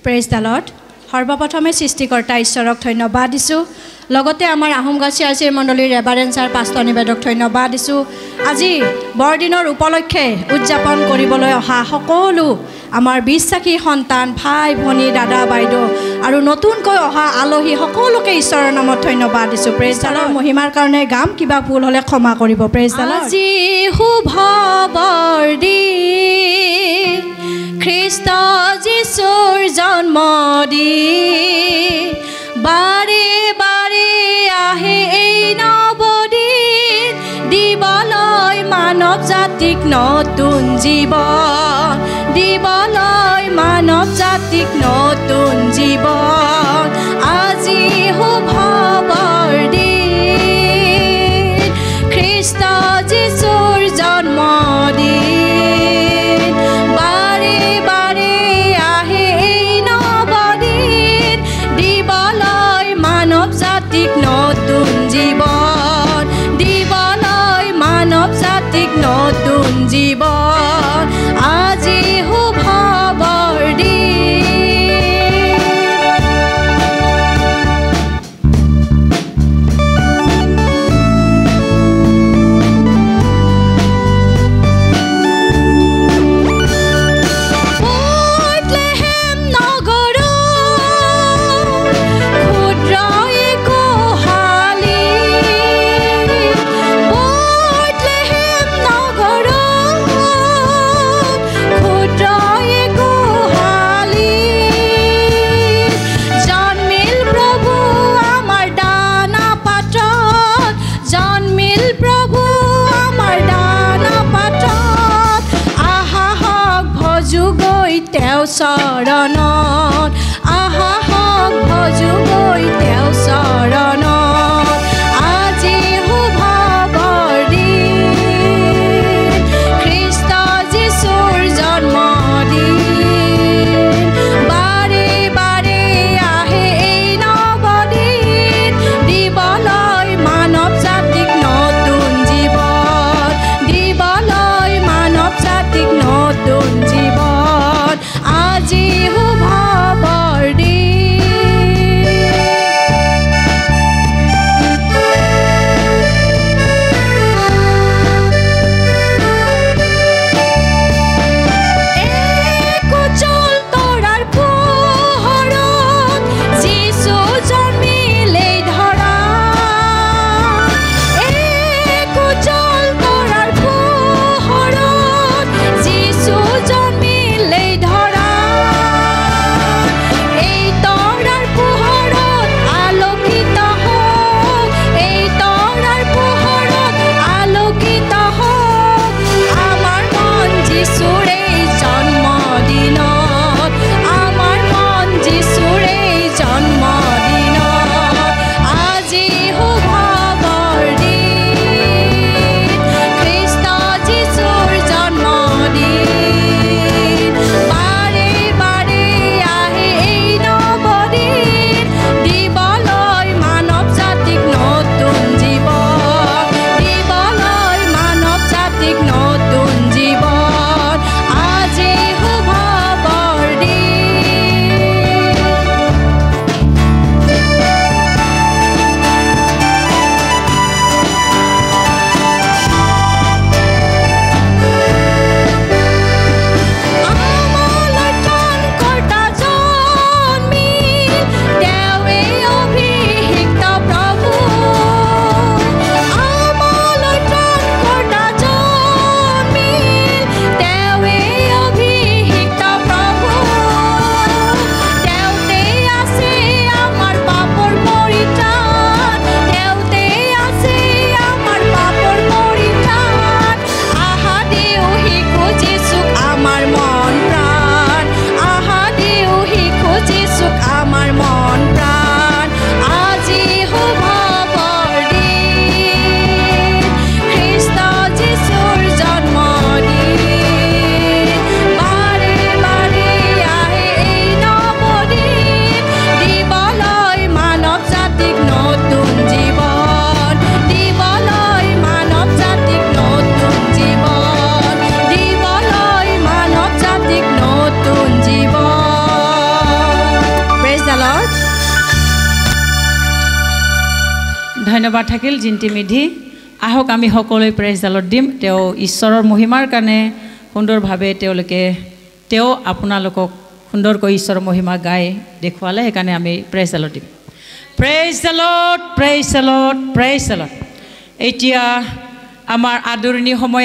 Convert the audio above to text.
Praise the lord. সৰ্বপ্ৰথমে সৃষ্টিকৰ্তা ঈশ্বৰক ধন্যবাদ দিছোঁ। লগতে আমাৰ আহোমগাঁও CRC মণ্ডলীৰ ৰেভাৰেণ্ড ছাৰ পাষ্টৰ নিবেদক ধন্যবাদ দিছোঁ। আজি বৰদিনৰ উপলক্ষে উদযাপন কৰিবলৈ অহা সকলো আমাৰ বিশ্বাসী সন্তান, ভাই ভনী, দাদা বাইদেউ আৰু নতুনকৈ অহা আলহী সকলোকে ঈশ্বৰৰ নামত ধন্যবাদ দিছোঁ। Praise the lord. মহিমাৰ কাৰণে গাম, কিবা ভুল হ'লে ক্ষমা কৰিব। Praise the lord. আজি শুভ বৰদিন, খ্ৰীষ্ট যীশুৰ জন্মদিন, বাৰে বাৰে আহে এই নৱদিন, দিবলৈ মানৱ জাতিক নতুন জীৱন, দিবলৈ মানৱ জাতিক নতুন জীৱন। আজি শুভ বৰদিন, খ্ৰীষ্ট যীশুৰ জন্মদিন, বাৰে বাৰে আহে এই নৱদিন, দিবলৈ মানৱ জাতিক নতুন জীৱন, দিবলৈ মানৱ জাতিক নতুন জীৱন। আজি শুভ চৰণত, আহা হওক ভজো গৈ তেওঁ চৰণত। আজি শুভ বৰদিন, খ্ৰীষ্ট যীশুৰ জন্মদিন, বাৰে বাৰে আহে এই নৱদিন, দিবলৈ মানৱ জাতিক নতুন জীৱন, দিবলৈ মানৱ জাতিক নতুন জীৱন। আজি শুভ বৰদিন। ধন্যবাদ থাকিল জিন্তি মিধি আহক আমি সকলোৱে প্ৰেইজ দ্য লৰ্ড দিম তেওঁ ঈশ্বৰৰ মহিমাৰ কাৰণে সুন্দৰভাৱে তেওঁ আপোনালোকক সুন্দৰকৈ ঈশ্বৰৰ মহিমা গাই দেখুৱালে সেইকাৰণে আমি প্ৰেইজ দ্য লৰ্ড দিম praise the lord praise the lord praise the lord এতিয়া আমাৰ আদৰণি সময়